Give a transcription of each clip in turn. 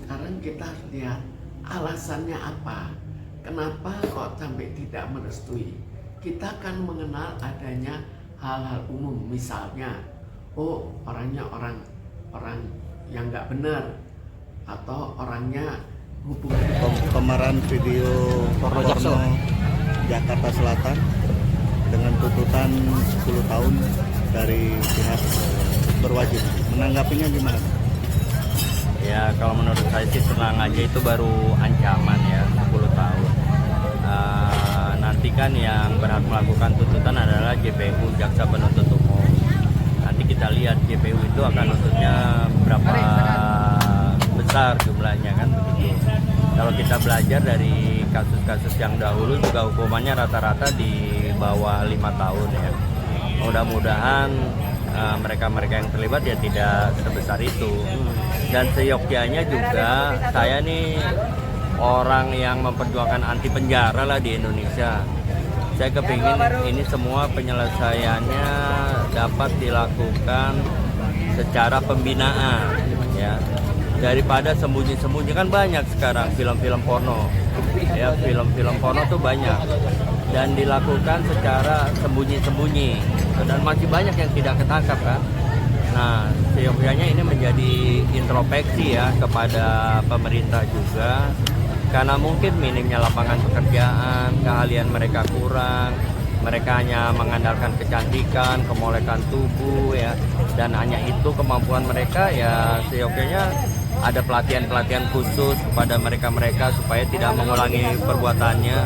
sekarang kita harus lihat alasannya apa. Kenapa kok sampai tidak merestui? Kita kan mengenal adanya hal-hal umum, misalnya, oh orangnya orang yang nggak benar, atau orangnya hubungan Pemeran video porno Jakarta Selatan dengan tuntutan 10 tahun dari pihak berwajib. Menanggapinya gimana? Ya kalau menurut saya sih tenang aja, itu baru ancaman ya, 10 tahun. Nanti kan yang berhak melakukan tuntutan adalah JPU, Jaksa Penuntut Umum. Nanti kita lihat JPU itu akan nuntutnya berapa besar jumlahnya kan begitu. Kalau kita belajar dari kasus-kasus yang dahulu juga hukumannya rata-rata di bawah 5 tahun ya. Mudah-mudahan mereka-mereka yang terlibat ya tidak sebesar itu. Dan seyogyanya juga saya nih orang yang memperjuangkan anti penjara lah di Indonesia. Saya kepingin ini semua penyelesaiannya dapat dilakukan secara pembinaan ya, daripada sembunyi-sembunyi. Kan banyak sekarang film-film porno ya, film-film porno tuh banyak dan dilakukan secara sembunyi-sembunyi dan masih banyak yang tidak ketangkap kan. Nah, seyogyanya ini menjadi introspeksi ya kepada pemerintah juga, karena mungkin minimnya lapangan pekerjaan, keahlian mereka kurang, mereka hanya mengandalkan kecantikan, kemolekan tubuh ya, dan hanya itu kemampuan mereka ya. Seyogyanya ada pelatihan-pelatihan khusus kepada mereka-mereka supaya tidak mengulangi perbuatannya,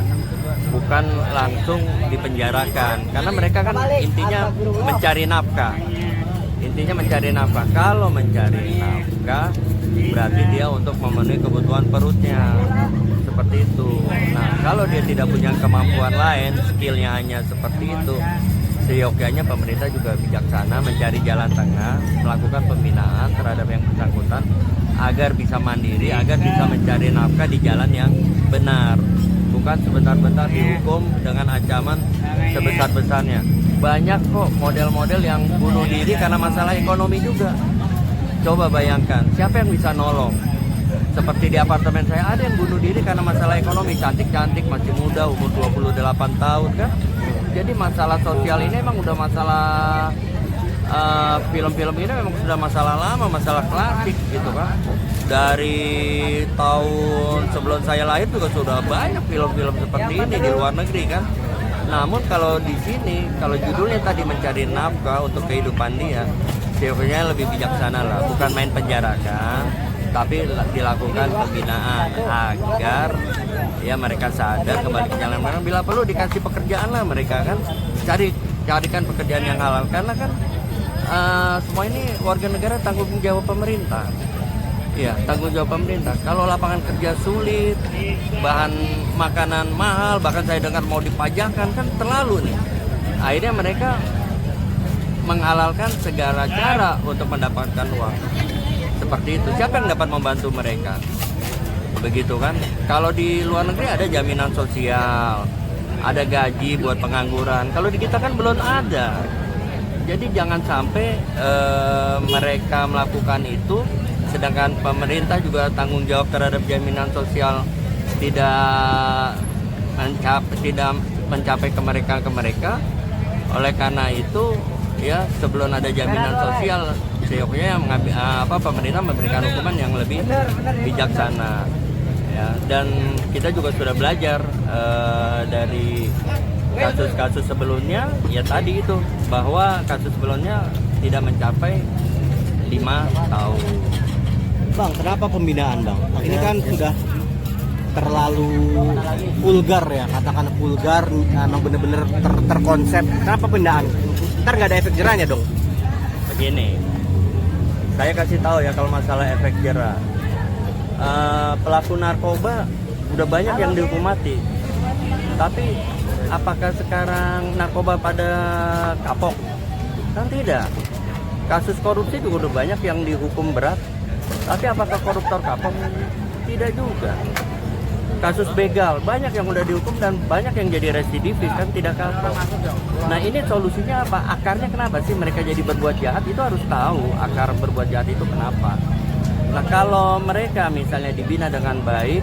bukan langsung dipenjarakan, karena mereka kan intinya mencari nafkah. Kalau mencari nafkah berarti dia untuk memenuhi kebutuhan perutnya, seperti itu. Nah, kalau dia tidak punya kemampuan lain, skillnya hanya seperti itu, seyogyanya pemerintah juga bijaksana mencari jalan tengah, melakukan pembinaan terhadap yang bersangkutan agar bisa mandiri, agar bisa mencari nafkah di jalan yang benar, bukan sebentar-bentar dihukum dengan ancaman sebesar-besarnya. Banyak kok model-model yang bunuh diri karena masalah ekonomi juga. Coba bayangkan, siapa yang bisa nolong? Seperti di apartemen saya ada yang bunuh diri karena masalah ekonomi. Cantik-cantik, masih muda, umur 28 tahun kan. Jadi masalah sosial ini emang udah masalah, film-film ini memang sudah masalah lama, masalah klasik gitu kan. Dari tahun sebelum saya lahir juga sudah banyak film-film seperti ini di luar negeri kan. Namun kalau di sini, kalau judulnya tadi mencari nafkah untuk kehidupan dia, seyogyanya lebih bijaksana lah, bukan main penjarakan, tapi dilakukan pembinaan agar ya mereka sadar kembali ke jalan benar. Bila perlu dikasih pekerjaan lah mereka kan, carikan pekerjaan yang halal, karena kan semua ini warga negara tanggung jawab pemerintah. Ya, tanggung jawab pemerintah. Kalau lapangan kerja sulit, bahan makanan mahal, bahkan saya dengar mau dipajakan, kan terlalu nih. Akhirnya mereka menghalalkan segala cara untuk mendapatkan uang. Seperti itu. Siapa yang dapat membantu mereka? Begitu kan? Kalau di luar negeri ada jaminan sosial, ada gaji buat pengangguran. Kalau di kita kan belum ada. Jadi jangan sampai mereka melakukan itu, sedangkan pemerintah juga tanggung jawab terhadap jaminan sosial tidak mencapai ke mereka. Oleh karena itu ya, sebelum ada jaminan sosial, seyogyanya pemerintah memberikan hukuman yang lebih bijaksana ya. Dan kita juga sudah belajar dari kasus-kasus sebelumnya ya, tadi itu bahwa kasus sebelumnya tidak mencapai 5 tahun. Bang, kenapa pembinaan bang? Ini kan sudah terlalu vulgar ya, katakan vulgar, memang bener-bener terkonsep. Kenapa pembinaan? Ntar nggak ada efek jerahnya dong. Begini, saya kasih tahu ya kalau masalah efek jerah. Pelaku narkoba udah banyak yang dihukum mati, tapi apakah sekarang narkoba pada kapok? Kan tidak. Kasus korupsi juga udah banyak yang dihukum berat, tapi apakah koruptor kapok? Tidak juga. Kasus begal banyak yang udah dihukum dan banyak yang jadi residivis, kan tidak kapok. Nah, ini solusinya apa? Akarnya kenapa sih mereka jadi berbuat jahat? Itu harus tahu akar berbuat jahat itu kenapa. Nah kalau mereka misalnya dibina dengan baik,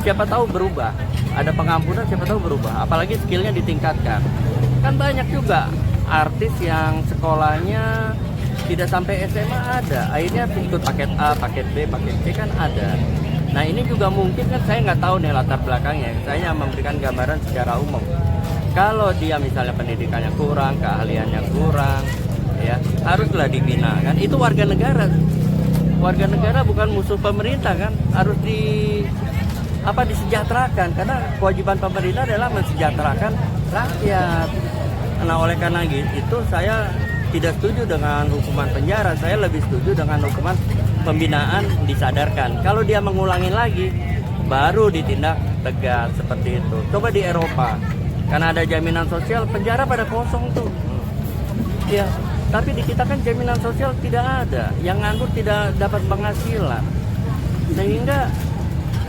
siapa tahu berubah. Ada pengampunan, siapa tahu berubah. Apalagi skillnya ditingkatkan. Kan banyak juga artis yang sekolahnya tidak sampai SMA ada, akhirnya ikut paket A, paket B, paket C kan ada. Nah ini juga mungkin kan saya nggak tahu nih latar belakangnya. Saya memberikan gambaran secara umum. Kalau dia misalnya pendidikannya kurang, keahliannya kurang, ya haruslah dibina kan. Itu warga negara. Warga negara bukan musuh pemerintah kan. Harus disejahterakan karena kewajiban pemerintah adalah mensejahterakan rakyat. Nah oleh karena itu saya tidak setuju dengan hukuman penjara. Saya lebih setuju dengan hukuman pembinaan disadarkan. Kalau dia mengulangi lagi, baru ditindak tegas seperti itu. Coba di Eropa, karena ada jaminan sosial, penjara pada kosong tuh. Ya, tapi di kita kan jaminan sosial tidak ada. Yang nganggur tidak dapat penghasilan. Sehingga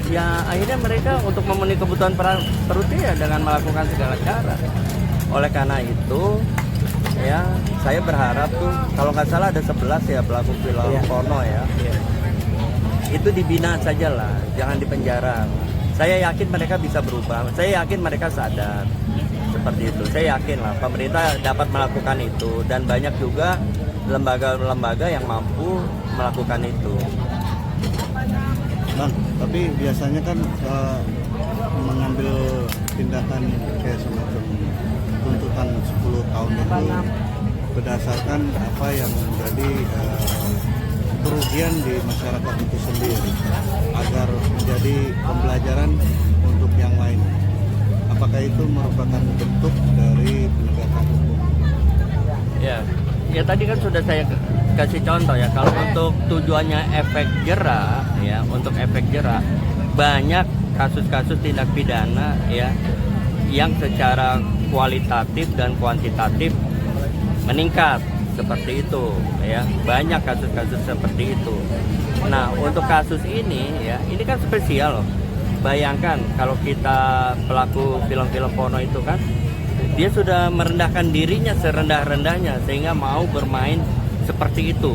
ya akhirnya mereka untuk memenuhi kebutuhan perutnya ya dengan melakukan segala cara. Oleh karena itu, ya saya berharap tuh kalau nggak salah ada 11 ya pelaku film porno ya. Itu dibina saja lah, jangan dipenjara. Saya yakin mereka bisa berubah, saya yakin mereka sadar seperti itu. Saya yakin lah pemerintah dapat melakukan itu dan banyak juga lembaga-lembaga yang mampu melakukan itu. Bang, tapi biasanya kan mengambil tindakan kayak semacam tuntutan 10 tahun itu berdasarkan apa yang menjadi kerugian di masyarakat itu sendiri agar menjadi pembelajaran untuk yang lain. Apakah itu merupakan bentuk dari penegakan hukum? Ya tadi kan sudah saya kasih contoh ya. Kalau untuk tujuannya efek jera, ya untuk efek jera, banyak kasus-kasus tindak pidana ya yang secara kualitatif dan kuantitatif meningkat seperti itu ya, banyak kasus-kasus seperti itu. Nah untuk kasus ini ya, ini kan spesial loh. Bayangkan kalau kita pelaku film-film porno itu kan, dia sudah merendahkan dirinya serendah-rendahnya sehingga mau bermain seperti itu.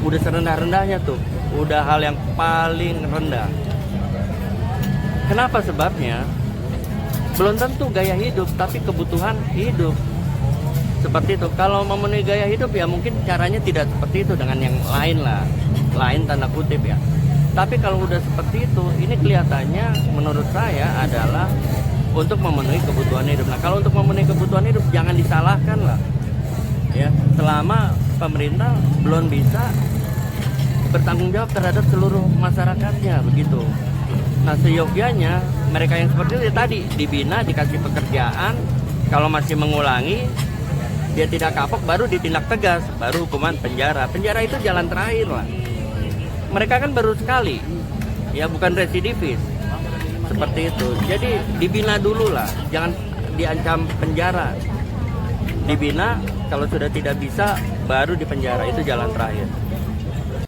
Udah serendah-rendahnya tuh, udah hal yang paling rendah. Kenapa sebabnya? Belum tentu gaya hidup, tapi kebutuhan hidup. Seperti itu. Kalau memenuhi gaya hidup ya mungkin caranya tidak seperti itu, dengan yang lain lah. Lain tanda kutip ya. Tapi kalau udah seperti itu, ini kelihatannya menurut saya adalah untuk memenuhi kebutuhan hidup. Nah kalau untuk memenuhi kebutuhan hidup jangan disalahkan lah. Ya, selama pemerintah belum bisa bertanggung jawab terhadap seluruh masyarakatnya begitu. Nah seyogyanya mereka yang seperti itu tadi dibina, dikasih pekerjaan, kalau masih mengulangi dia tidak kapok baru ditindak tegas, baru hukuman penjara. Penjara itu jalan terakhir lah. Mereka kan baru sekali, ya bukan residivis seperti itu. Jadi dibina dulu lah, jangan diancam penjara. Dibina, kalau sudah tidak bisa baru dipenjara, itu jalan terakhir.